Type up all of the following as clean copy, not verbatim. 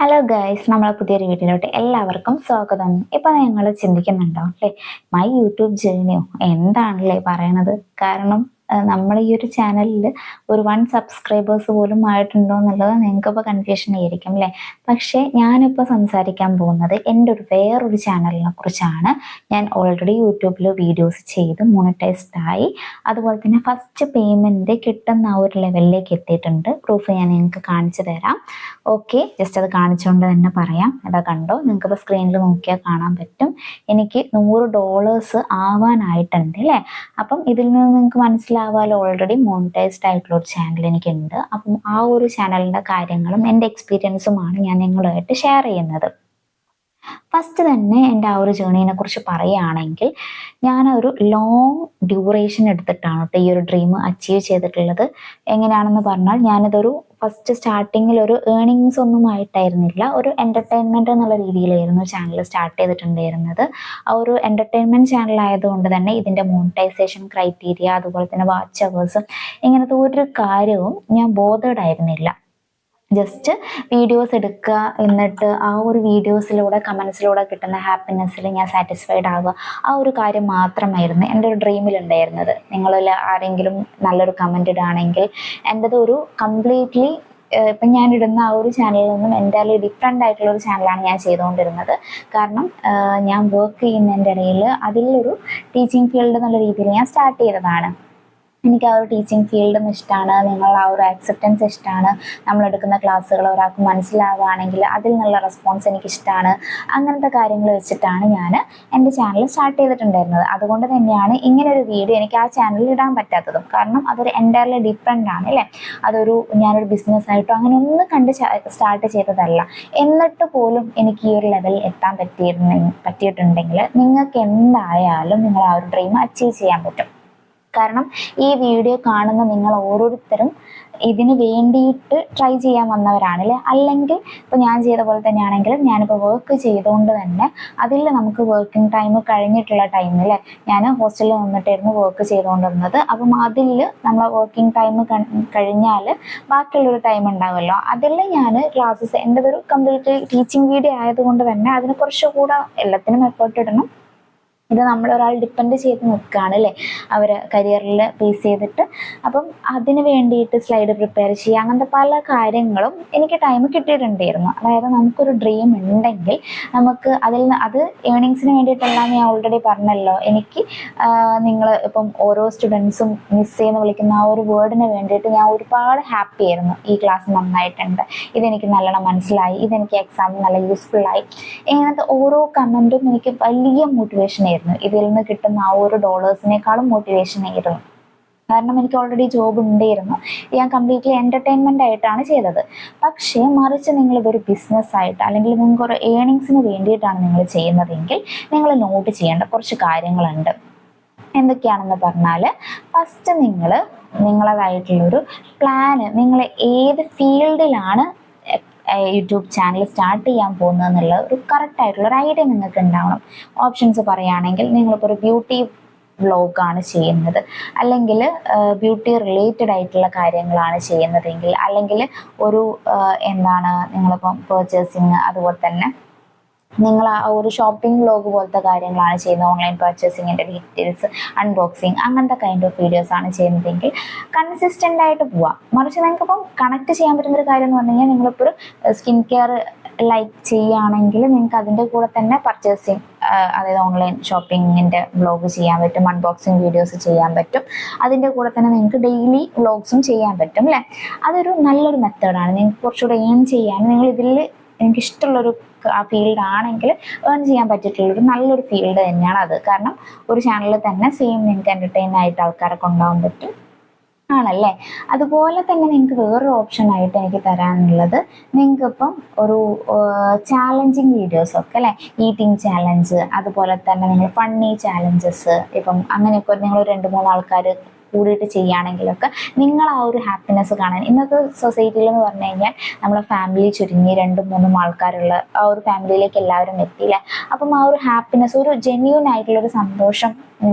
Hello guys, നമ്മളെ പുതിയൊരു വീഡിയോയിലോട്ട് എല്ലാവർക്കും സ്വാഗതം. ഇപ്പൊ നിങ്ങൾ ചിന്തിക്കുന്നുണ്ടോ അല്ലേ, മൈ യൂട്യൂബ് ജേർണിയോ എന്താണല്ലേ പറയണത്? കാരണം നമ്മൾ ഈ ഒരു ചാനലിൽ ഒരു 1 സബ്സ്ക്രൈബേഴ്സ് പോലും ആയിട്ടുണ്ടോ എന്നുള്ളത് നിങ്ങൾക്കിപ്പോൾ കൺഫ്യൂഷൻ ആയിരിക്കും അല്ലേ. പക്ഷേ ഞാനിപ്പോൾ സംസാരിക്കാൻ പോകുന്നത് എൻ്റെ വേറൊരു ചാനലിനെ കുറിച്ചാണ്. ഞാൻ ഓൾറെഡി യൂട്യൂബിൽ വീഡിയോസ് ചെയ്ത് മോണിറ്റൈസ്ഡ് ആയി, അതുപോലെ തന്നെ ഫസ്റ്റ് പേയ്മെൻറ്റ് കിട്ടുന്ന ആ ഒരു ലെവലിലേക്ക് എത്തിയിട്ടുണ്ട്. പ്രൂഫ് ഞാൻ നിങ്ങൾക്ക് കാണിച്ചു തരാം. ഓക്കെ, ജസ്റ്റ് അത് കാണിച്ചുകൊണ്ട് തന്നെ പറയാം. അതാ കണ്ടോ, നിങ്ങൾക്കിപ്പോൾ സ്ക്രീനിൽ നോക്കിയാൽ കാണാൻ പറ്റും. എനിക്ക് $100 ആവാനായിട്ടുണ്ട് അല്ലേ. അപ്പം ഇതിൽ നിന്ന് നിങ്ങൾക്ക് മനസ്സിലാവാലോ, ഓൾറെഡി മോണിറ്റൈസ്ഡ് ആയിട്ടുള്ള ഒരു ചാനൽ എനിക്കുണ്ട്. അപ്പം ആ ഒരു ചാനലിൻ്റെ കാര്യങ്ങളും എൻ്റെ എക്സ്പീരിയൻസുമാണ് ഞാൻ നിങ്ങളുമായിട്ട് ഷെയർ ചെയ്യുന്നത്. ഫസ്റ്റ് തന്നെ എൻ്റെ ആ ഒരു ജേർണീനെ കുറിച്ച് പറയുകയാണെങ്കിൽ, ഞാനൊരു ലോങ് ഡ്യൂറേഷൻ എടുത്തിട്ടാണ് കേട്ടോ ഈ ഒരു ഡ്രീം അച്ചീവ് ചെയ്തിട്ടുള്ളത്. എങ്ങനെയാണെന്ന് പറഞ്ഞാൽ, ഞാനിതൊരു ഫസ്റ്റ് സ്റ്റാർട്ടിങ്ങിൽ ഒരു ഏണിങ്സ് ഒന്നും ആയിട്ടായിരുന്നില്ല, ഒരു എൻ്റർടൈൻമെൻറ്റ് എന്നുള്ള രീതിയിലായിരുന്നു ചാനൽ സ്റ്റാർട്ട് ചെയ്തിട്ടുണ്ടായിരുന്നത്. ആ ഒരു എൻ്റർടൈൻമെൻറ്റ് ചാനൽ ആയതുകൊണ്ട് തന്നെ ഇതിൻ്റെ മോണിറ്റൈസേഷൻ ക്രൈറ്റീരിയ, അതുപോലെ തന്നെ വാച്ച് അവേഴ്സ്, ഇങ്ങനത്തെ ഒരു കാര്യവും ഞാൻ ബോധേഡ് ആയിരുന്നില്ല. ജസ്റ്റ് വീഡിയോസ് എടുക്കുക, എന്നിട്ട് ആ ഒരു വീഡിയോസിലൂടെ കമൻസിലൂടെ കിട്ടുന്ന ഹാപ്പിനെസ്സിൽ ഞാൻ സാറ്റിസ്ഫൈഡ് ആവുക, ആ ഒരു കാര്യം മാത്രമായിരുന്നു എൻ്റെ ഒരു ഡ്രീമിലുണ്ടായിരുന്നത്. നിങ്ങളിൽ ആരെങ്കിലും നല്ലൊരു കമൻറ്റ് ഇടുകയാണെങ്കിൽ എൻ്റെത് ഒരു കംപ്ലീറ്റ്ലി ഇപ്പം ഞാനിടുന്ന ആ ഒരു ചാനലിൽ നിന്നും എൻ്റയർലി ഡിഫറെൻ്റ് ആയിട്ടുള്ള ഒരു ചാനലാണ് ഞാൻ ചെയ്തുകൊണ്ടിരുന്നത്. കാരണം ഞാൻ വർക്ക് ചെയ്യുന്നതിൻ്റെ ഇടയിൽ അതിലൊരു ടീച്ചിങ് ഫീൽഡ് എന്നുള്ള രീതിയിൽ ഞാൻ സ്റ്റാർട്ട് ചെയ്തതാണ്. എനിക്ക് ആ ഒരു ടീച്ചിങ് ഫീൽഡ് ഇഷ്ടമാണ്, നിങ്ങളുടെ ആ ഒരു ആക്സെപ്റ്റൻസ് ഇഷ്ടമാണ്, നമ്മളെടുക്കുന്ന ക്ലാസ്സുകൾ ഒരാൾക്ക് മനസ്സിലാവുകയാണെങ്കിൽ അതിൽ നിന്നുള്ള റെസ്പോൺസ് എനിക്കിഷ്ടമാണ്. അങ്ങനത്തെ കാര്യങ്ങൾ വെച്ചിട്ടാണ് ഞാൻ എൻ്റെ ചാനൽ സ്റ്റാർട്ട് ചെയ്തിട്ടുണ്ടായിരുന്നത്. അതുകൊണ്ട് തന്നെയാണ് ഇങ്ങനൊരു വീഡിയോ എനിക്ക് ആ ചാനലിൽ ഇടാൻ പറ്റാത്തതും. കാരണം അതൊരു എൻ്റയർലി ഡിഫറെൻ്റ് ആണ് അല്ലേ. ഞാനൊരു ബിസിനസ്സായിട്ടോ അങ്ങനെ ഒന്നും കണ്ട് സ്റ്റാർട്ട് ചെയ്തതല്ല. എന്നിട്ട് പോലും എനിക്ക് ഈ ഒരു ലെവലിൽ എത്താൻ പറ്റിയിട്ടുണ്ടെങ്കിൽ നിങ്ങൾക്ക് എന്തായാലും നിങ്ങൾ ആ ഒരു ഡ്രീം അച്ചീവ് ചെയ്യാൻ പറ്റും. കാരണം ഈ വീഡിയോ കാണുന്ന നിങ്ങൾ ഓരോരുത്തരും ഇതിന് വേണ്ടിയിട്ട് ട്രൈ ചെയ്യാൻ വന്നവരാണല്ലേ. അല്ലെങ്കിൽ ഇപ്പോൾ ഞാൻ ചെയ്ത പോലെ തന്നെയാണെങ്കിലും, ഞാനിപ്പോൾ വർക്ക് ചെയ്തുകൊണ്ട് തന്നെ അതിൽ നമുക്ക് വർക്കിംഗ് ടൈം കഴിഞ്ഞിട്ടുള്ള ടൈമിൽ ഞാൻ ഹോസ്റ്റലിൽ നിന്നിട്ടായിരുന്നു വർക്ക് ചെയ്തുകൊണ്ടിരുന്നത്. അപ്പം അതിൽ നമ്മൾ വർക്കിംഗ് ടൈം കഴിഞ്ഞാൽ ബാക്കിയുള്ളൊരു ടൈം ഉണ്ടാവുമല്ലോ, അതിൽ ഞാൻ ക്ലാസ്സസ്, എൻ്റെതൊരു കംപ്ലീറ്റ് ടീച്ചിങ് വീഡിയോ ആയതുകൊണ്ട് തന്നെ അതിന് കുറച്ചുകൂടെ എല്ലാത്തിനും എഫേർട്ട് ഇടണം. ഇത് നമ്മളൊരാൾ ഡിപ്പെൻഡ് ചെയ്ത് നിൽക്കുകയാണ് അല്ലേ, അവർ കരിയറിൽ ബേസ് ചെയ്തിട്ട്. അപ്പം അതിന് വേണ്ടിയിട്ട് സ്ലൈഡ് പ്രിപ്പയർ ചെയ്യുക, അങ്ങനത്തെ പല കാര്യങ്ങളും എനിക്ക് ടൈം കിട്ടിയിട്ടുണ്ടായിരുന്നു. അതായത് നമുക്കൊരു ഡ്രീം ഉണ്ടെങ്കിൽ നമുക്ക് അത് ഏണിങ്സിന് വേണ്ടിയിട്ടല്ല. ഞാൻ ഓൾറെഡി പറഞ്ഞല്ലോ, എനിക്ക് നിങ്ങൾ ഇപ്പം ഓരോ സ്റ്റുഡൻസും മിസ് ചെയ്യുന്ന വിളിക്കുന്ന ആ ഒരു വേർഡിന് വേണ്ടിയിട്ട് ഞാൻ ഒരുപാട് ഹാപ്പി ആയിരുന്നു. ഈ ക്ലാസ് നന്നായിട്ടുണ്ട്, ഇതെനിക്ക് നല്ലോണം മനസ്സിലായി, ഇതെനിക്ക് എക്സാമിന് നല്ല യൂസ്ഫുള്ളായി, ഇങ്ങനത്തെ ഓരോ കമൻറ്റും എനിക്ക് വലിയ മോട്ടിവേഷൻ ആയിരുന്നു. ഇതിൽ നിന്ന് കിട്ടുന്ന ആ ഒരു $100-നേക്കാളും മോട്ടിവേഷൻ ആയിരുന്നു. കാരണം എനിക്ക് ഓൾറെഡി ജോബ് ഉണ്ടായിരുന്നു, ഞാൻ കംപ്ലീറ്റ്ലി എൻ്റർടൈൻമെൻ്റ് ആയിട്ടാണ് ചെയ്തത്. പക്ഷേ മറിച്ച് നിങ്ങളിതൊരു ബിസിനസ്സായിട്ട്, അല്ലെങ്കിൽ നിങ്ങൾക്കൊരു ഏണിങ്സിന് വേണ്ടിയിട്ടാണ് നിങ്ങൾ ചെയ്യുന്നതെങ്കിൽ നിങ്ങൾ നോട്ട് ചെയ്യേണ്ട കുറച്ച് കാര്യങ്ങളുണ്ട്. എന്തൊക്കെയാണെന്ന് പറഞ്ഞാൽ, ഫസ്റ്റ് നിങ്ങളതായിട്ടുള്ളൊരു പ്ലാന്, നിങ്ങൾ ഏത് ഫീൽഡിലാണ് യൂട്യൂബ് ചാനൽ സ്റ്റാർട്ട് ചെയ്യാൻ പോകുന്നത് എന്നുള്ള ഒരു കറക്റ്റായിട്ടുള്ളൊരു ഐഡിയ നിങ്ങൾക്ക് ഉണ്ടാവണം. ഓപ്ഷൻസ് പറയുകയാണെങ്കിൽ, നിങ്ങളിപ്പോൾ ഒരു ബ്യൂട്ടി വ്ലോഗാണ് ചെയ്യുന്നത്, അല്ലെങ്കിൽ ബ്യൂട്ടി റിലേറ്റഡ് ആയിട്ടുള്ള കാര്യങ്ങളാണ് ചെയ്യുന്നതെങ്കിൽ, അല്ലെങ്കിൽ ഒരു നിങ്ങളിപ്പം പർച്ചേസിങ്, അതുപോലെ തന്നെ നിങ്ങൾ ആ ഒരു ഷോപ്പിംഗ് വ്ലോഗ് പോലത്തെ കാര്യങ്ങളാണ് ചെയ്യുന്നത്, ഓൺലൈൻ പർച്ചേസിങ്ങിൻ്റെ ഡീറ്റെയിൽസ്, അൺബോക്സിങ്, അങ്ങനത്തെ കൈൻഡ് ഓഫ് വീഡിയോസ് ആണ് ചെയ്യുന്നതെങ്കിൽ കൺസിസ്റ്റൻ്റ് ആയിട്ട് പോവാം. മറിച്ച് നിങ്ങൾക്കിപ്പം കണക്ട് ചെയ്യാൻ പറ്റുന്നൊരു കാര്യം എന്ന് പറഞ്ഞു കഴിഞ്ഞാൽ, നിങ്ങളിപ്പോൾ ഒരു സ്കിൻ കെയർ ലൈക്ക് ചെയ്യുകയാണെങ്കിൽ നിങ്ങൾക്ക് അതിൻ്റെ കൂടെ തന്നെ പർച്ചേസിങ്, അതായത് ഓൺലൈൻ ഷോപ്പിങ്ങിൻ്റെ വ്ലോഗ് ചെയ്യാൻ പറ്റും, അൺബോക്സിങ് വീഡിയോസ് ചെയ്യാൻ പറ്റും. അതിൻ്റെ കൂടെ തന്നെ നിങ്ങൾക്ക് ഡെയിലി വ്ലോഗ്സും ചെയ്യാൻ പറ്റും അല്ലേ. അതൊരു നല്ലൊരു മെത്തേഡാണ്. നിങ്ങൾക്ക് കുറച്ചുകൂടെ ഏൺ ചെയ്യാൻ, നിങ്ങൾ ഇതിൽ എനിക്കിഷ്ടമുള്ളൊരു ആ ഫീൽഡ് ആണെങ്കിൽ ഏൺ ചെയ്യാൻ പറ്റിയിട്ടുള്ളൊരു നല്ലൊരു ഫീൽഡ് തന്നെയാണ് അത്. കാരണം ഒരു ചാനലിൽ തന്നെ സെയിം നിങ്ങൾക്ക് എൻ്റർടൈൻ ആയിട്ട് ആൾക്കാരെ കൊണ്ടുപോകാൻ പറ്റും ആണല്ലേ. അതുപോലെ തന്നെ നിങ്ങൾക്ക് വേറൊരു ഓപ്ഷനായിട്ട് എനിക്ക് തരാനുള്ളത്, നിങ്ങൾക്കിപ്പം ഒരു ചാലഞ്ചിങ് വീഡിയോസൊക്കെ അല്ലേ, ഈറ്റിംഗ് ചാലഞ്ച്, അതുപോലെ തന്നെ നിങ്ങൾ ഫണ്ണി ചാലഞ്ചസ്, ഇപ്പം അങ്ങനെയൊക്കെ നിങ്ങൾ 2-3 ആൾക്കാർ കൂടിയിട്ട് ചെയ്യുകയാണെങ്കിലൊക്കെ നിങ്ങൾ ആ ഒരു ഹാപ്പിനെസ് കാണാൻ, ഇന്നത്തെ സൊസൈറ്റിയിൽ എന്ന് പറഞ്ഞു കഴിഞ്ഞാൽ നമ്മളെ ഫാമിലി ചുരുങ്ങി 2-3 ആൾക്കാരുള്ള ആ ഒരു ഫാമിലിയിലേക്ക് എല്ലാവരും എത്തിയില്ല. അപ്പം ആ ഒരു ഹാപ്പിനെസ്, ഒരു ജെന്യൂൻ ആയിട്ടുള്ളൊരു സന്തോഷം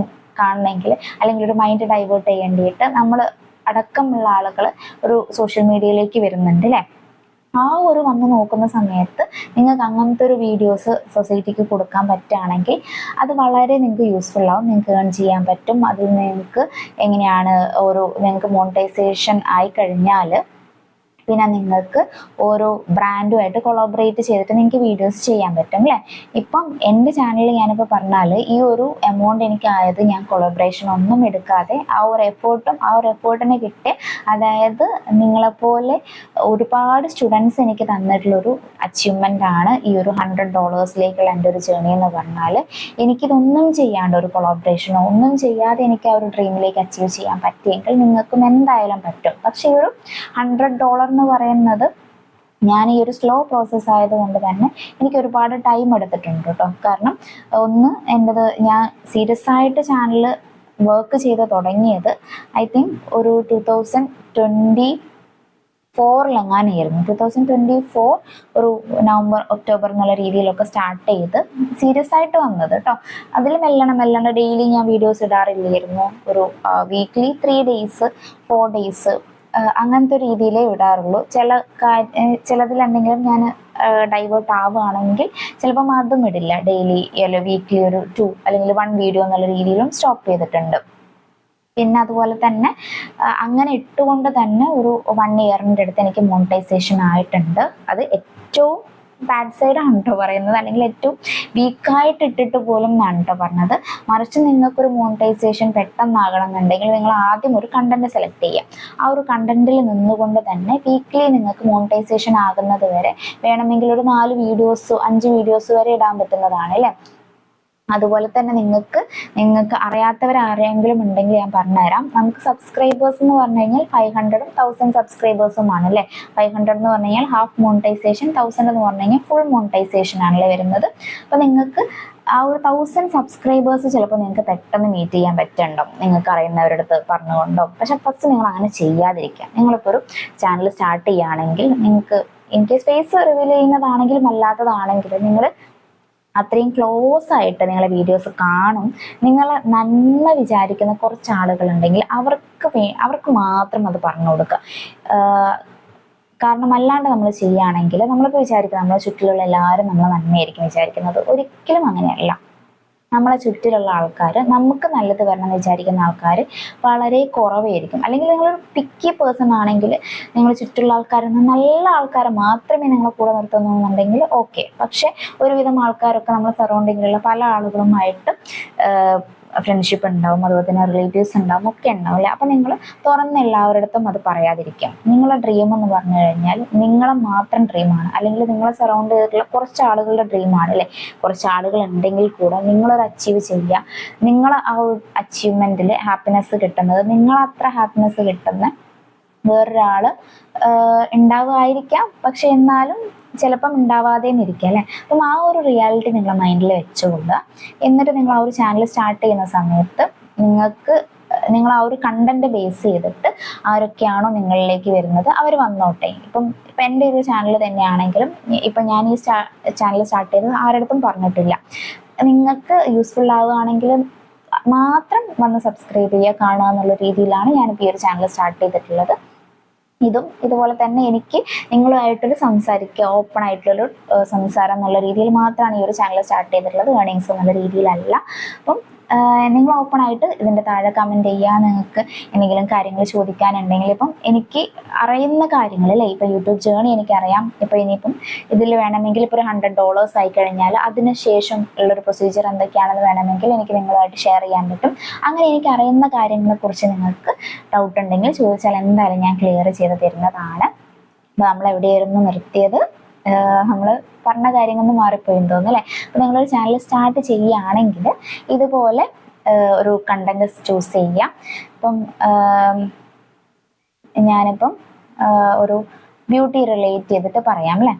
കാണണമെങ്കിൽ, അല്ലെങ്കിൽ ഒരു മൈൻഡ് ഡൈവേർട്ട് ചെയ്യേണ്ടിയിട്ട് നമ്മൾ അടക്കമുള്ള ആളുകൾ ഒരു സോഷ്യൽ മീഡിയയിലേക്ക് വരുന്നുണ്ട് അല്ലേ. ആ ഒരു വന്ന് നോക്കുന്ന സമയത്ത് നിങ്ങൾക്ക് അങ്ങനത്തെ ഒരു വീഡിയോസ് സൊസൈറ്റിക്ക് കൊടുക്കാൻ പറ്റുകയാണെങ്കിൽ അത് വളരെ നിങ്ങൾക്ക് യൂസ്ഫുൾ ആവും. നിങ്ങൾക്ക് ഏൺ ചെയ്യാൻ പറ്റും. അതിൽ നിങ്ങൾക്ക് എങ്ങനെയാണ് നിങ്ങൾക്ക് മോണിറ്റൈസേഷൻ ആയി കഴിഞ്ഞാൽ പിന്നെ നിങ്ങൾക്ക് ഓരോ ബ്രാൻഡുമായിട്ട് കൊളാബറേറ്റ് ചെയ്തിട്ട് നിങ്ങൾക്ക് വീഡിയോസ് ചെയ്യാൻ പറ്റും അല്ലേ. ഇപ്പം എൻ്റെ ചാനലിൽ ഞാനിപ്പോൾ പറഞ്ഞാൽ ഈ ഒരു എമൗണ്ട് എനിക്കായത് ഞാൻ കൊളാബറേഷൻ ഒന്നും എടുക്കാതെ ആ ഒരു എഫേർട്ടിനെ കിട്ടിയ, അതായത് നിങ്ങളെപ്പോലെ ഒരുപാട് സ്റ്റുഡൻസ് എനിക്ക് തന്നിട്ടുള്ളൊരു അച്ചീവ്മെൻ്റ് ആണ് ഈ ഒരു $100 എൻ്റെ ഒരു ജേണി എന്ന് പറഞ്ഞാൽ. എനിക്കിതൊന്നും ചെയ്യാണ്ട് ഒരു കൊളാബറേഷനോ ഒന്നും ചെയ്യാതെ എനിക്ക് ആ ഒരു ഡ്രീമിലേക്ക് അച്ചീവ് ചെയ്യാൻ പറ്റിയെങ്കിൽ നിങ്ങൾക്കും എന്തായാലും പറ്റും. പക്ഷേ ഈ ഒരു $100 എന്ന് പറയുന്നത് ഞാൻ ഈ ഒരു സ്ലോ പ്രോസസ്സ് ആയതുകൊണ്ട് തന്നെ എനിക്ക് ഒരുപാട് ടൈം എടുത്തിട്ടുണ്ട് കേട്ടോ. കാരണം എൻ്റെത് ഞാൻ സീരിയസ് ആയിട്ട് ചാനൽ വർക്ക് ചെയ്ത് തുടങ്ങിയത് ഐ തിങ്ക് ഒരു 2024 2024 ഒരു നവംബർ ഒക്ടോബർ എന്നുള്ള രീതിയിലൊക്കെ സ്റ്റാർട്ട് ചെയ്ത് സീരിയസ് ആയിട്ട് വന്നത് കേട്ടോ. അതിൽ മെല്ലണം ഡെയിലി ഞാൻ വീഡിയോസ് ഇടാറില്ലായിരുന്നു. ഒരു വീക്ക്ലി 3 days 4 days അങ്ങനത്തെ രീതിയിലേ ഇടാറുള്ളൂ. ചിലതിൽ എന്തെങ്കിലും ഞാൻ ഡൈവേർട്ട് ആവുകയാണെങ്കിൽ ചിലപ്പം അതും ഇടില്ല. ഡെയിലി അല്ല വീക്ക്ലി ഒരു 2 അല്ലെങ്കിൽ 1 വീഡിയോ എന്നുള്ള രീതിയിലും സ്റ്റോപ്പ് ചെയ്തിട്ടുണ്ട്. പിന്നെ അതുപോലെ തന്നെ അങ്ങനെ ഇട്ടുകൊണ്ട് തന്നെ ഒരു 1 yearൻ്റെ അടുത്ത് എനിക്ക് മോണിറ്റൈസേഷൻ ആയിട്ടുണ്ട്. അത് ഏറ്റവും ബാഡ് സൈഡാണ് കേട്ടോ പറയുന്നത്, അല്ലെങ്കിൽ ഏറ്റവും വീക്കായിട്ട് ഇട്ടിട്ട് പോലും എന്നാണ് കേട്ടോ പറഞ്ഞത്. മറിച്ച് നിങ്ങൾക്കൊരു മോണിറ്റൈസേഷൻ പെട്ടെന്നാകണം എന്നുണ്ടെങ്കിൽ നിങ്ങൾ ആദ്യം ഒരു കണ്ടന്റ് സെലക്ട് ചെയ്യുക. ആ ഒരു കണ്ടന്റിൽ നിന്നുകൊണ്ട് തന്നെ വീക്ക്ലി നിങ്ങൾക്ക് മോണിറ്റൈസേഷൻ ആകുന്നത് വരെ വേണമെങ്കിൽ ഒരു 4 വീഡിയോസ് 5 വീഡിയോസ് വരെ ഇടാൻ പറ്റുന്നതാണ് അല്ലേ. അതുപോലെ തന്നെ നിങ്ങൾക്ക് അറിയാത്തവരാരെങ്കിലും ഉണ്ടെങ്കിൽ ഞാൻ പറഞ്ഞുതരാം. നമുക്ക് സബ്സ്ക്രൈബേഴ്സ് എന്ന് പറഞ്ഞു കഴിഞ്ഞാൽ 500ഉം 1000 സബ്സ്ക്രൈബേഴ്സുമാണ് അല്ലേ. 500 എന്ന് പറഞ്ഞു കഴിഞ്ഞാൽ ഹാഫ് മോണിറ്റൈസേഷൻ, 1000 എന്ന് പറഞ്ഞു കഴിഞ്ഞാൽ ഫുൾ മോണിറ്റൈസേഷൻ ആണല്ലേ വരുന്നത്. അപ്പോൾ നിങ്ങൾക്ക് ആ ഒരു 1000 സബ്സ്ക്രൈബേഴ്സ് ചിലപ്പോൾ നിങ്ങൾക്ക് പെട്ടെന്ന് മീറ്റ് ചെയ്യാൻ പറ്റുന്നുണ്ടാവും, നിങ്ങൾക്ക് അറിയുന്നവരുടെ അടുത്ത് പറഞ്ഞുകൊണ്ടോ. പക്ഷെ ഫസ്റ്റ് നിങ്ങൾ അങ്ങനെ ചെയ്യാതിരിക്കുക. നിങ്ങളിപ്പോൾ ഒരു ചാനൽ സ്റ്റാർട്ട് ചെയ്യുകയാണെങ്കിൽ നിങ്ങൾക്ക് ഇൻ കേസ് ഫേസ് റിവീൽ ചെയ്യുന്നതാണെങ്കിലും അല്ലാത്തതാണെങ്കിലും നിങ്ങൾ അത്രയും ക്ലോസ് ആയിട്ട് നിങ്ങളെ വീഡിയോസ് കാണും. നിങ്ങൾ നന്മ വിചാരിക്കുന്ന കുറച്ച് ആളുകളുണ്ടെങ്കിൽ അവർക്ക് മാത്രം അത് പറഞ്ഞു കൊടുക്കുക. കാരണം അല്ലാണ്ട് നമ്മൾ ചെയ്യുകയാണെങ്കിൽ നമ്മളിപ്പോൾ വിചാരിക്കുക നമ്മളെ ചുറ്റിലുള്ള എല്ലാവരും നമ്മളെ നന്മയായിരിക്കും വിചാരിക്കുന്നത്. ഒരിക്കലും അങ്ങനെയല്ല. നമ്മളെ ചുറ്റിലുള്ള ആൾക്കാർ, നമുക്ക് നല്ലത് വരണമെന്ന് വിചാരിക്കുന്ന ആൾക്കാർ വളരെ കുറവായിരിക്കും. അല്ലെങ്കിൽ നിങ്ങളൊരു പിക്കി പേഴ്സൺ ആണെങ്കിൽ നിങ്ങൾ ചുറ്റുള്ള ആൾക്കാരിൽ നിന്ന് നല്ല ആൾക്കാരെ മാത്രമേ നിങ്ങളെ കൂടെ നിർത്തുന്നുണ്ടെങ്കിൽ ഓക്കെ. പക്ഷെ ഒരുവിധം ആൾക്കാരൊക്കെ നമ്മൾ സറൗണ്ടിങ്ങിലുള്ള പല ആളുകളുമായിട്ട് ഫ്രണ്ട്ഷിപ്പ് ഉണ്ടാവും, അതുപോലെ തന്നെ റിലേറ്റീവ്സ് ഉണ്ടാവും, ഒക്കെ ഉണ്ടാവും അല്ലേ. അപ്പം നിങ്ങൾ തുറന്ന് എല്ലാവരുടെ അടുത്തും അത് പറയാതിരിക്കാം. നിങ്ങളെ ഡ്രീം എന്ന് പറഞ്ഞു കഴിഞ്ഞാൽ നിങ്ങളെ മാത്രം ഡ്രീമാണ്, അല്ലെങ്കിൽ നിങ്ങളെ സറൗണ്ട് ചെയ്തിട്ടുള്ള കുറച്ച് ആളുകളുടെ ഡ്രീമാണ് അല്ലേ. കുറച്ച് ആളുകൾ ഉണ്ടെങ്കിൽ കൂടെ നിങ്ങളത് അച്ചീവ് ചെയ്യുക. നിങ്ങളെ ആ ഒരു അച്ചീവ്മെൻറ്റിൽ ഹാപ്പിനെസ് കിട്ടുന്നത്, നിങ്ങളത്ര ഹാപ്പിനെസ് കിട്ടുന്ന വേറൊരാൾ ഉണ്ടാവുമായിരിക്കാം. പക്ഷെ എന്നാലും ചിലപ്പം ഉണ്ടാവാതെയും ഇരിക്കുക അല്ലേ. അപ്പം ആ ഒരു റിയാലിറ്റി നിങ്ങളെ മൈൻഡിൽ വെച്ചുകൊണ്ട് എന്നിട്ട് നിങ്ങൾ ആ ഒരു ചാനൽ സ്റ്റാർട്ട് ചെയ്യുന്ന സമയത്ത് നിങ്ങൾ ആ ഒരു കണ്ടന്റ് ബേസ് ചെയ്തിട്ട് ആരൊക്കെയാണോ നിങ്ങളിലേക്ക് വരുന്നത് അവർ വന്നോട്ടെ. ഇപ്പം എൻ്റെ ഒരു ചാനൽ തന്നെയാണെങ്കിലും ഇപ്പം ഞാൻ ഈ ചാനൽ സ്റ്റാർട്ട് ചെയ്തത് ആരുടെ അടുത്തും പറഞ്ഞിട്ടില്ല. നിങ്ങൾക്ക് യൂസ്ഫുൾ ആവുകയാണെങ്കിൽ മാത്രം വന്ന് സബ്സ്ക്രൈബ് ചെയ്യുക, കാണുക എന്നുള്ള രീതിയിലാണ് ഞാനിപ്പോൾ ഈ ഒരു ചാനൽ സ്റ്റാർട്ട് ചെയ്തിട്ടുള്ളത്. ഇതുപോലെ തന്നെ എനിക്ക് നിങ്ങളുമായിട്ടൊരു സംസാരിക്കുക, ഓപ്പൺ ആയിട്ടുള്ളൊരു സംസാരം എന്നുള്ള രീതിയിൽ മാത്രമാണ് ഈ ഒരു ചാനൽ സ്റ്റാർട്ട് ചെയ്തിട്ടുള്ളത്. ഏർണിങ്സ് എന്നുള്ള രീതിയിലല്ല. അപ്പം നിങ്ങൾ ഓപ്പൺ ആയിട്ട് ഇതിൻ്റെ താഴെ കമൻറ്റ് ചെയ്യുക. നിങ്ങൾക്ക് എന്തെങ്കിലും കാര്യങ്ങൾ ചോദിക്കാനുണ്ടെങ്കിൽ ഇപ്പം എനിക്ക് അറിയുന്ന കാര്യങ്ങൾ അല്ലേ, ഇപ്പം യൂട്യൂബ് ജേണി എനിക്കറിയാം. ഇപ്പോൾ ഇനിയിപ്പം ഇതിൽ വേണമെങ്കിൽ ഇപ്പോൾ ഒരു $100 ആയി കഴിഞ്ഞാൽ അതിന് ശേഷം ഉള്ളൊരു പ്രൊസീജിയർ എന്തൊക്കെയാണെന്ന് വേണമെങ്കിൽ എനിക്ക് നിങ്ങളുമായിട്ട് ഷെയർ ചെയ്യാൻ പറ്റും. അങ്ങനെ എനിക്ക് അറിയുന്ന കാര്യങ്ങളെക്കുറിച്ച് നിങ്ങൾക്ക് ഡൗട്ട് ഉണ്ടെങ്കിൽ ചോദിച്ചാൽ എന്തായാലും ഞാൻ ക്ലിയർ ചെയ്ത് തരുന്നതാണ്. അപ്പോൾ നമ്മൾ എവിടെയായിരുന്നു നിർത്തിയത്? നമ്മൾ പറഞ്ഞ കാര്യങ്ങളൊന്നും മാറിപ്പോയെന്ന് തോന്നുന്നു അല്ലേ. അപ്പോൾ നിങ്ങളൊരു ചാനൽ സ്റ്റാർട്ട് ചെയ്യുകയാണെങ്കിൽ ഇതുപോലെ ഒരു കണ്ടന്റ് ചൂസ് ചെയ്യുക. ഇപ്പം ഞാനിപ്പം ഒരു ബ്യൂട്ടി റിലേറ്റ് ചെയ്തിട്ട് പറയാം അല്ലേ.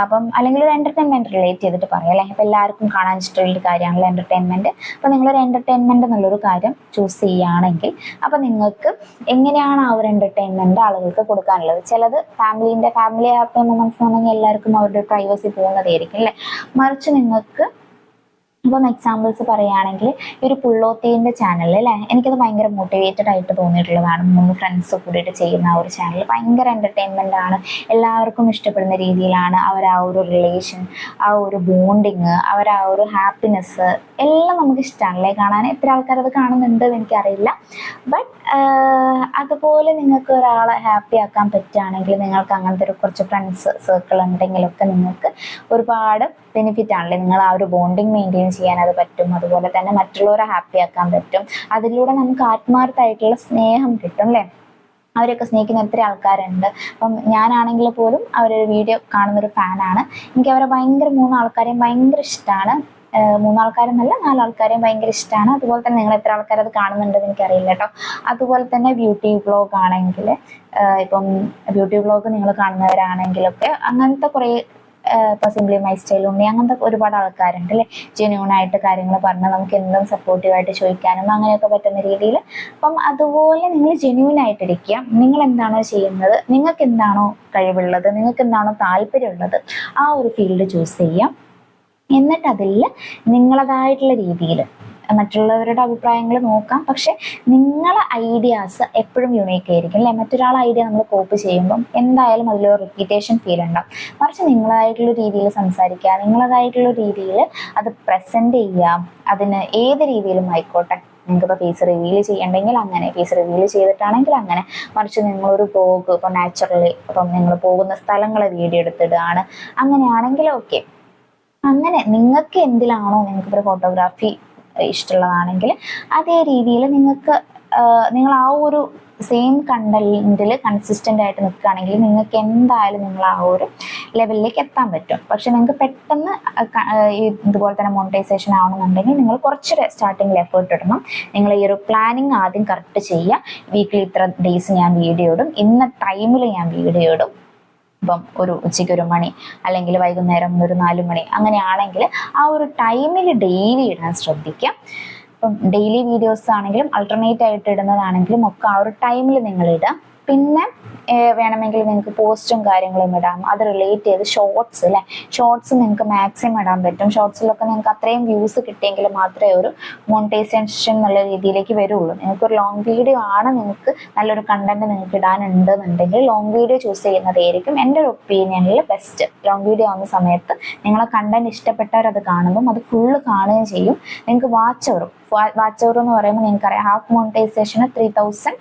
അപ്പം അല്ലെങ്കിൽ ഒരു എൻ്റർടൈൻമെൻറ്റ് റിലേറ്റ് ചെയ്തിട്ട് പറയാം അല്ലേ. അപ്പോൾ എല്ലാവർക്കും കാണാൻ ഇഷ്ടമുള്ളൊരു കാര്യമാണല്ലോ എൻ്റർടൈൻമെൻറ്റ്. അപ്പോൾ നിങ്ങളൊരു എൻ്റർടൈൻമെൻറ്റ് എന്നുള്ളൊരു കാര്യം ചൂസ് ചെയ്യുകയാണെങ്കിൽ അപ്പോൾ നിങ്ങൾക്ക് എങ്ങനെയാണ് ആ ഒരു എൻ്റർടൈൻമെൻറ്റ് ആളുകൾക്ക് കൊടുക്കാനുള്ളത്. ചിലത് ഫാമിലി ഹാപ്പി മൊമെൻറ്റ്സ് ആണെങ്കിൽ എല്ലാവർക്കും അവരുടെ പ്രൈവസി പോകുന്നതായിരിക്കും അല്ലേ. മറിച്ച് നിങ്ങൾക്ക് ഇപ്പം എക്സാമ്പിൾസ് പറയുകയാണെങ്കിൽ ഈ ഒരു പുള്ളോത്തീൻ്റെ ചാനൽ അല്ലേ, എനിക്കത് ഭയങ്കര മോട്ടിവേറ്റഡ് ആയിട്ട് തോന്നിയിട്ടുള്ളതാണ്. 3 ഫ്രണ്ട്സ് കൂടിയിട്ട് ചെയ്യുന്ന ആ ഒരു ചാനൽ ഭയങ്കര എൻ്റർടൈൻമെൻ്റ് ആണ്, എല്ലാവർക്കും ഇഷ്ടപ്പെടുന്ന രീതിയിലാണ് അവർ ആ ഒരു റിലേഷൻ, ആ ഒരു ബോണ്ടിങ്, അവർ ആ ഒരു ഹാപ്പിനെസ് എല്ലാം നമുക്ക് ഇഷ്ടമാണല്ലേ കാണാൻ. എത്ര ആൾക്കാരത് കാണുന്നുണ്ട് എന്ന് എനിക്കറിയില്ല. ബട്ട് അതുപോലെ നിങ്ങൾക്ക് ഒരാളെ ഹാപ്പി ആക്കാൻ പറ്റുകയാണെങ്കിൽ, നിങ്ങൾക്ക് അങ്ങനത്തെ ഒരു കുറച്ച് ഫ്രണ്ട്സ് സർക്കിൾ ഉണ്ടെങ്കിലൊക്കെ നിങ്ങൾക്ക് ഒരുപാട് ബെനിഫിറ്റ് ആണല്ലേ. നിങ്ങൾ ആ ഒരു ബോണ്ടിങ് മെയിൻറ്റെയിൻ ചെയ്യാൻ അത് പറ്റും. അതുപോലെ തന്നെ മറ്റുള്ളവരെ ഹാപ്പി ആക്കാൻ പറ്റും. അതിലൂടെ നമുക്ക് ആത്മാർത്ഥമായിട്ടുള്ള സ്നേഹം കിട്ടും അല്ലേ. അവരൊക്കെ സ്നേഹിക്കുന്ന എത്ര ആൾക്കാരുണ്ട്. അപ്പം ഞാനാണെങ്കിൽ പോലും അവരൊരു വീഡിയോ കാണുന്നൊരു ഫാനാണ്. എനിക്ക് അവരെ ഭയങ്കര 3 ആൾക്കാരെയും ഭയങ്കര ഇഷ്ടമാണ്. 3 ആൾക്കാരെന്നല്ല 4 ആൾക്കാരെയും ഭയങ്കര ഇഷ്ടമാണ്. അതുപോലെ തന്നെ നിങ്ങൾ എത്ര ആൾക്കാർ അത് കാണുന്നുണ്ടെന്ന് എനിക്കറിയില്ല കേട്ടോ. അതുപോലെ തന്നെ ബ്യൂട്ടി വ്ളോഗ് ആണെങ്കിൽ, ഇപ്പം ബ്യൂട്ടി വ്ളോഗ് നിങ്ങൾ കാണുന്നവരാണെങ്കിലൊക്കെ അങ്ങനത്തെ കുറേ ഇപ്പോൾ സിംപ്ലി മൈ സ്റ്റൈൽ ഉണ്ണി അങ്ങനത്തെ ഒരുപാട് ആൾക്കാരുണ്ട് അല്ലേ. ജെന്യൂണായിട്ട് കാര്യങ്ങൾ പറഞ്ഞാൽ നമുക്ക് എന്തും സപ്പോർട്ടീവായിട്ട് ചോദിക്കാനും അങ്ങനെയൊക്കെ പറ്റുന്ന രീതിയിൽ. അപ്പം അതുപോലെ നിങ്ങൾ ജെന്യൂനായിട്ടിരിക്കുക. നിങ്ങൾ എന്താണോ ചെയ്യുന്നത്, നിങ്ങൾക്ക് എന്താണോ കഴിവുള്ളത്, നിങ്ങൾക്ക് എന്താണോ താല്പര്യമുള്ളത്, ആ ഒരു ഫീൽഡ് ചൂസ് ചെയ്യാം. എന്നിട്ട് അതിൽ നിങ്ങളതായിട്ടുള്ള രീതിയിൽ മറ്റുള്ളവരുടെ അഭിപ്രായങ്ങൾ നോക്കാം. പക്ഷെ നിങ്ങളെ ഐഡിയാസ് എപ്പോഴും യുണീക്ക് ആയിരിക്കും അല്ലേ. മറ്റൊരാളെ ഐഡിയ നമ്മൾ കോപ്പി ചെയ്യുമ്പം എന്തായാലും അതിലൊരു റിപ്പീറ്റേഷൻ ഫീൽ ഉണ്ടാവും. മറിച്ച് നിങ്ങളതായിട്ടുള്ള രീതിയിൽ സംസാരിക്കുക, നിങ്ങളതായിട്ടുള്ള രീതിയിൽ അത് പ്രസൻറ്റ് ചെയ്യുക. അതിന് ഏത് രീതിയിലും ആയിക്കോട്ടെ. നിങ്ങൾക്കിപ്പോൾ ഫേസ് റിവീൽ ചെയ്യണമെങ്കിൽ അങ്ങനെ, ഫേസ് റിവീൽ ചെയ്തിട്ടാണെങ്കിൽ അങ്ങനെ. മറിച്ച് നിങ്ങളൊരു വ്ളോഗ് ഇപ്പോൾ നാച്ചുറലി ഇപ്പം നിങ്ങൾ പോകുന്ന സ്ഥലങ്ങളെ വീഡിയോ എടുത്തിടുകയാണ്, അങ്ങനെയാണെങ്കിൽ ഓക്കെ. അങ്ങനെ നിങ്ങൾക്ക് എന്തിലാണോ നിങ്ങൾക്കിപ്പോൾ ഫോട്ടോഗ്രാഫി ഇഷ്ടമുള്ളതാണെങ്കിൽ അതേ രീതിയിൽ നിങ്ങൾക്ക് നിങ്ങൾ ആ ഒരു സെയിം കണ്ടന്റിൽ കൺസിസ്റ്റൻ്റ് ആയിട്ട് നിൽക്കുകയാണെങ്കിൽ നിങ്ങൾക്ക് എന്തായാലും നിങ്ങൾ ആ ഒരു ലെവലിലേക്ക് എത്താൻ പറ്റും. പക്ഷെ നിങ്ങൾക്ക് പെട്ടെന്ന് ഇതുപോലെ തന്നെ മോണിറ്റൈസേഷൻ ആവണമെന്നുണ്ടെങ്കിൽ നിങ്ങൾ കുറച്ചൊരു സ്റ്റാർട്ടിങ്ങിൽ എഫേർട്ട് ഇടണം. നിങ്ങൾ ഈ ഒരു പ്ലാനിങ് ആദ്യം കറക്റ്റ് ചെയ്യുക. വീക്കിലി ഇത്ര ഡേയ്സ് ഞാൻ വീഡിയോ ഇടും, ഇന്ന ടൈമിൽ ഞാൻ വീഡിയോ ഇടും. ഇപ്പം ഒരു ഉച്ചയ്ക്ക് 1 മണി അല്ലെങ്കിൽ വൈകുന്നേരം ഒരു 4 മണി അങ്ങനെയാണെങ്കിൽ ആ ഒരു ടൈമിൽ ഡെയിലി ഇടാൻ ശ്രദ്ധിക്കുക. ഇപ്പം ഡെയിലി വീഡിയോസ് ആണെങ്കിലും അൾട്ടർനേറ്റ് ആയിട്ട് ഇടുന്നതാണെങ്കിലും ഒക്കെ ആ ഒരു ടൈമിൽ നിങ്ങൾ ഇടുക. പിന്നെ വേണമെങ്കിൽ നിങ്ങൾക്ക് പോസ്റ്റും കാര്യങ്ങളും ഇടാം. അത് റിലേറ്റ് ചെയ്ത് ഷോർട്സ് അല്ലേ, ഷോർട്സ് നിങ്ങൾക്ക് മാക്സിമം ഇടാൻ പറ്റും. ഷോർട്സിലൊക്കെ നിങ്ങൾക്ക് അത്രയും വ്യൂസ് കിട്ടിയെങ്കിൽ മാത്രമേ ഒരു മോണിറ്റൈസേഷൻ എന്നുള്ള രീതിയിലേക്ക് വരുള്ളൂ. നിങ്ങൾക്കൊരു ലോങ് വീഡിയോ ആണ്, നിങ്ങൾക്ക് നല്ലൊരു കണ്ടന്റ് നിങ്ങൾക്ക് ഇടാനുണ്ടെന്നുണ്ടെങ്കിൽ ലോങ് വീഡിയോ ചൂസ് ചെയ്യുന്നതായിരിക്കും എൻ്റെ ഒരു ഒപ്പീനിയനിൽ ബെസ്റ്റ്. ലോങ് വീഡിയോ ആവുന്ന സമയത്ത് നിങ്ങളെ കണ്ടന്റ് ഇഷ്ടപ്പെട്ടവരത് കാണുമ്പം അത് ഫുള്ള് കാണുകയും ചെയ്യും. നിങ്ങൾക്ക് വാച്ച് അവർ എന്ന് പറയുമ്പോൾ നിങ്ങൾക്കറിയാം, ഹാഫ് മോണിറ്റൈസേഷന് 3000.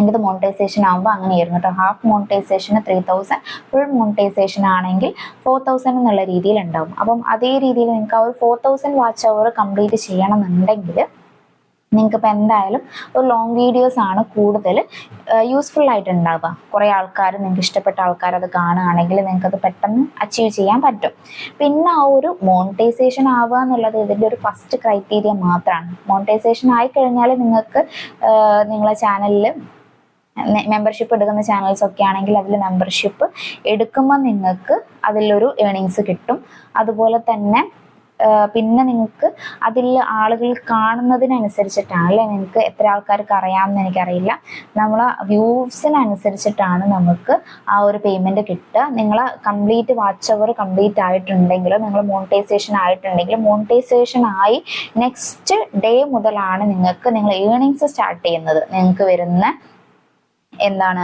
എൻ്റെ മോണിറ്റൈസേഷൻ ആകുമ്പോൾ അങ്ങനെയായിരുന്നു കേട്ടോ. ഹാഫ് മോണിറ്റൈസേഷന് 3000, ഫുൾ മോണിറ്റൈസേഷൻ ആണെങ്കിൽ 4000 എന്നുള്ള രീതിയിൽ ഉണ്ടാവും. അപ്പം അതേ രീതിയിൽ നിങ്ങൾക്ക് ആ ഒരു 4000 വാച്ച് അവർ കംപ്ലീറ്റ് ചെയ്യണമെന്നുണ്ടെങ്കിൽ നിങ്ങൾക്കിപ്പോൾ എന്തായാലും ഒരു ലോങ് വീഡിയോസ് ആണ് കൂടുതൽ യൂസ്ഫുൾ ആയിട്ടുണ്ടാവുക. കുറേ ആൾക്കാർ, നിങ്ങൾക്ക് ഇഷ്ടപ്പെട്ട ആൾക്കാർ അത് കാണുകയാണെങ്കിൽ നിങ്ങൾക്കത് പെട്ടെന്ന് അച്ചീവ് ചെയ്യാൻ പറ്റും. പിന്നെ ആ ഒരു മോണിറ്റൈസേഷൻ ആവുക എന്നുള്ളത് ഇതിൻ്റെ ഒരു ഫസ്റ്റ് ക്രൈറ്റീരിയ മാത്രമാണ്. മോണിറ്റൈസേഷൻ ആയിക്കഴിഞ്ഞാൽ നിങ്ങൾക്ക് നിങ്ങളെ ചാനലിൽ മെമ്പർഷിപ്പ് എടുക്കുന്ന ചാനൽസ് ഒക്കെ ആണെങ്കിൽ അതിൽ മെമ്പർഷിപ്പ് എടുക്കുമ്പോൾ നിങ്ങൾക്ക് അതിലൊരു ഏണിങ്സ് കിട്ടും. അതുപോലെ തന്നെ പിന്നെ നിങ്ങൾക്ക് അതിൽ ആളുകൾ കാണുന്നതിനനുസരിച്ചിട്ടാണ് അല്ലേ, നിങ്ങൾക്ക് എത്ര ആൾക്കാർക്ക് അറിയാമെന്ന് എനിക്കറിയില്ല, നമ്മളെ വ്യൂസിനനുസരിച്ചിട്ടാണ് നമുക്ക് ആ ഒരു പേയ്മെൻറ്റ് കിട്ടുക. നിങ്ങൾ കംപ്ലീറ്റ് വാച്ച് അവർ കംപ്ലീറ്റ് ആയിട്ടുണ്ടെങ്കിലോ നിങ്ങൾ മോണിറ്റൈസേഷൻ ആയിട്ടുണ്ടെങ്കിൽ മോണിറ്റൈസേഷൻ ആയി നെക്സ്റ്റ് ഡേ മുതലാണ് നിങ്ങൾ ഏണിങ്സ് സ്റ്റാർട്ട് ചെയ്യുന്നത്. നിങ്ങൾക്ക് വരുന്ന എന്താണ്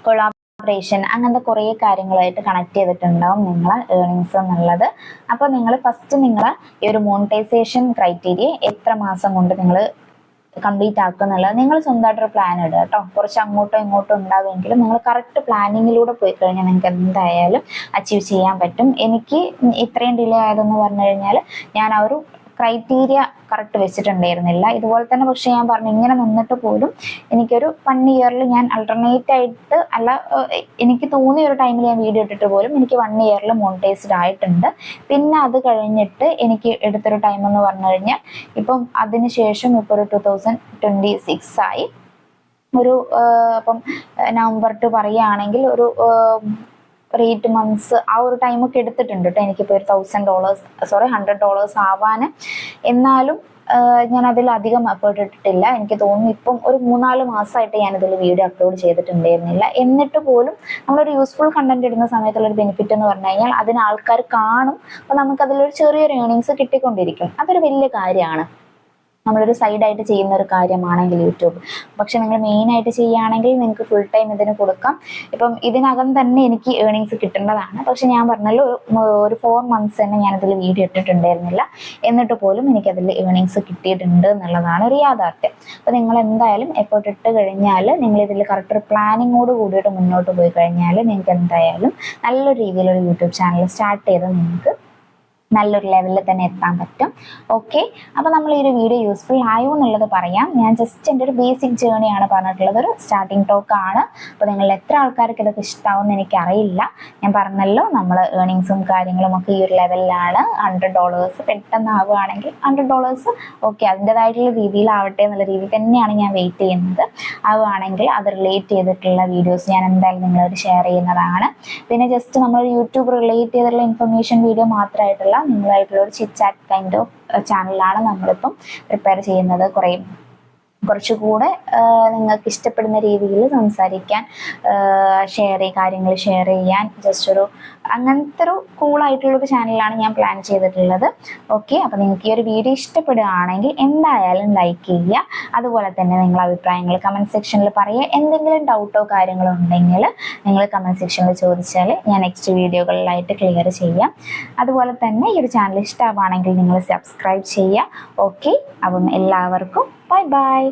കൊളാബറേഷൻ അങ്ങനത്തെ കുറേ കാര്യങ്ങളായിട്ട് കണക്ട് ചെയ്തിട്ടുണ്ടാവും നിങ്ങളെ ഏർണിങ്സ് എന്നുള്ളത്. അപ്പോൾ നിങ്ങൾ ഫസ്റ്റ് നിങ്ങൾ ഈ ഒരു മോണിറ്റൈസേഷൻ ക്രൈറ്റീരിയ എത്ര മാസം കൊണ്ട് നിങ്ങൾ കംപ്ലീറ്റ് ആക്കുക എന്നുള്ളത് നിങ്ങൾ സ്വന്തമായിട്ടൊരു പ്ലാൻ ഇടുക കേട്ടോ. കുറച്ച് അങ്ങോട്ടോ ഇങ്ങോട്ടോ ഉണ്ടാകുമെങ്കിലും നിങ്ങൾ കറക്റ്റ് പ്ലാനിങ്ങിലൂടെ പോയി കഴിഞ്ഞാൽ നിങ്ങൾക്ക് എന്തായാലും അച്ചീവ് ചെയ്യാൻ പറ്റും. എനിക്ക് ഇത്രയും ഡിലേ ആയതെന്ന് പറഞ്ഞു കഴിഞ്ഞാൽ ഞാൻ ആ ഒരു ക്രൈറ്റീരിയ കറക്റ്റ് വെച്ചിട്ടുണ്ടായിരുന്നില്ല. ഇതുപോലെ തന്നെ പക്ഷെ ഞാൻ പറഞ്ഞു ഇങ്ങനെ നിന്നിട്ട് പോലും എനിക്കൊരു 1 ഇയറിൽ ഞാൻ അൾട്ടർനേറ്റ് ആയിട്ട് അല്ല, എനിക്ക് തോന്നിയ ഒരു ടൈമിൽ ഞാൻ വീഡിയോ ഇട്ടിട്ട് പോലും എനിക്ക് 1 ഇയറിൽ മോണിറ്റൈസ്ഡ് ആയിട്ടുണ്ട്. പിന്നെ അത് കഴിഞ്ഞിട്ട് എനിക്ക് എടുത്തൊരു ടൈം എന്ന് പറഞ്ഞു കഴിഞ്ഞാൽ ഇപ്പം അതിനുശേഷം ഇപ്പോൾ ഒരു 2026 ആയി. ഒരു അപ്പം നവംബർ ടു പറയുകയാണെങ്കിൽ ഒരു 8 months ആ ഒരു ടൈമൊക്കെ എടുത്തിട്ടുണ്ട് കേട്ടോ. എനിക്കിപ്പോൾ ഒരു $100 ആവാൻ. എന്നാലും ഞാൻ അതിൽ അധികം എഫേർട്ട് ഇട്ടിട്ടില്ല. എനിക്ക് തോന്നുന്നു ഇപ്പം ഒരു 3-4 മാസമായിട്ട് ഞാനിതിൽ വീഡിയോ അപ്ലോഡ് ചെയ്തിട്ടുണ്ടായിരുന്നില്ല. എന്നിട്ട് പോലും നമ്മളൊരു യൂസ്ഫുൾ കണ്ടന്റ് ഇടുന്ന സമയത്തുള്ളൊരു ബെനിഫിറ്റ് എന്ന് പറഞ്ഞു കഴിഞ്ഞാൽ അതിന് ആൾക്കാർ കാണും. അപ്പോൾ നമുക്കതിലൊരു ചെറിയൊരു ഏണിങ്സ് കിട്ടിക്കൊണ്ടിരിക്കും. അതൊരു വലിയ കാര്യമാണ്. നമ്മളൊരു സൈഡായിട്ട് ചെയ്യുന്ന ഒരു കാര്യമാണെങ്കിൽ യൂട്യൂബ്. പക്ഷെ നിങ്ങൾ മെയിനായിട്ട് ചെയ്യുകയാണെങ്കിൽ നിങ്ങൾക്ക് ഫുൾ ടൈം ഇതിന് കൊടുക്കാം. ഇപ്പം ഇതിനകം തന്നെ എനിക്ക് ഏണിങ്സ് കിട്ടേണ്ടതാണ്. പക്ഷെ ഞാൻ പറഞ്ഞല്ലോ ഒരു 4 months തന്നെ ഞാനതിൽ വീഡിയോ ഇട്ടിട്ടുണ്ടായിരുന്നില്ല. എന്നിട്ട് പോലും എനിക്കതിൽ ഏണിങ്സ് കിട്ടിയിട്ടുണ്ട് എന്നുള്ളതാണ് ഒരു യാഥാർത്ഥ്യം. അപ്പോൾ നിങ്ങൾ എന്തായാലും എഫേർട്ട് ഇട്ട് കഴിഞ്ഞാൽ, നിങ്ങളിതിൽ കറക്റ്റ് ഒരു പ്ലാനിങ്ങോട് കൂടിയിട്ട് മുന്നോട്ട് പോയി കഴിഞ്ഞാൽ നിങ്ങൾക്ക് എന്തായാലും നല്ലൊരു രീതിയിലൊരു യൂട്യൂബ് ചാനൽ സ്റ്റാർട്ട് ചെയ്ത് നിങ്ങൾക്ക് നല്ലൊരു ലെവലിൽ തന്നെ എത്താൻ പറ്റും. ഓക്കെ, അപ്പോൾ നമ്മൾ ഈ ഒരു വീഡിയോ യൂസ്ഫുൾ ആയോ എന്നുള്ളത് പറയാം. ഞാൻ ജസ്റ്റ് എൻ്റെ ഒരു ബേസിക് ജേണിയാണ് പറഞ്ഞിട്ടുള്ളത്, ഒരു സ്റ്റാർട്ടിങ് ടോക്കാണ്. അപ്പോൾ നിങ്ങൾ എത്ര ആൾക്കാർക്ക് ഇതൊക്കെ ഇഷ്ടമാവുമെന്ന് എനിക്കറിയില്ല. ഞാൻ പറഞ്ഞല്ലോ നമ്മൾ ഏണിങ്സും കാര്യങ്ങളും ഒക്കെ ഈ ഒരു ലെവലിലാണ്. $100 പെട്ടെന്ന് ആവുകയാണെങ്കിൽ $100 ഓക്കെ, അതിൻ്റെതായിട്ടുള്ള രീതിയിലാവട്ടെ എന്നുള്ള രീതിയിൽ തന്നെയാണ് ഞാൻ വെയിറ്റ് ചെയ്യുന്നത്. ആവുകയാണെങ്കിൽ അത് റിലേറ്റ് ചെയ്തിട്ടുള്ള വീഡിയോസ് ഞാൻ എന്തായാലും നിങ്ങളോട് ഷെയർ ചെയ്യുന്നതാണ്. പിന്നെ ജസ്റ്റ് നമ്മൾ യൂട്യൂബ് റിലേറ്റ് ചെയ്തിട്ടുള്ള ഇൻഫർമേഷൻ വീഡിയോ മാത്രമായിട്ടുള്ള നിങ്ങളായിട്ടുള്ള ഒരു ചിറ്റ് ചാറ്റ് കൈൻഡ് ഓഫ് ചാനലാണ് നമ്മളിപ്പം പ്രിപ്പയർ ചെയ്യുന്നത്. കുറച്ചുകൂടെ നിങ്ങൾക്ക് ഇഷ്ടപ്പെടുന്ന രീതിയിൽ സംസാരിക്കാൻ, കാര്യങ്ങൾ ഷെയർ ചെയ്യാൻ, ജസ്റ്റ് ഒരു അങ്ങനത്തെ ഒരു കൂളായിട്ടുള്ളൊരു ചാനലാണ് ഞാൻ പ്ലാൻ ചെയ്തിട്ടുള്ളത്. ഓക്കെ, അപ്പോൾ നിങ്ങൾക്ക് ഈ ഒരു വീഡിയോ ഇഷ്ടപ്പെടുകയാണെങ്കിൽ എന്തായാലും ലൈക്ക് ചെയ്യുക. അതുപോലെ തന്നെ നിങ്ങളുടെ അഭിപ്രായങ്ങൾ കമൻറ്റ് സെക്ഷനിൽ പറയുക. എന്തെങ്കിലും ഡൗട്ടോ കാര്യങ്ങളോ ഉണ്ടെങ്കിൽ നിങ്ങൾ കമൻറ്റ് സെക്ഷനിൽ ചോദിച്ചാൽ ഞാൻ നെക്സ്റ്റ് വീഡിയോകളിലായിട്ട് ക്ലിയർ ചെയ്യാം. അതുപോലെ തന്നെ ഈ ഒരു ചാനൽ ഇഷ്ടമാണെങ്കിൽ നിങ്ങൾ സബ്സ്ക്രൈബ് ചെയ്യുക. ഓക്കെ, അപ്പം എല്ലാവർക്കും ബൈ ബൈ.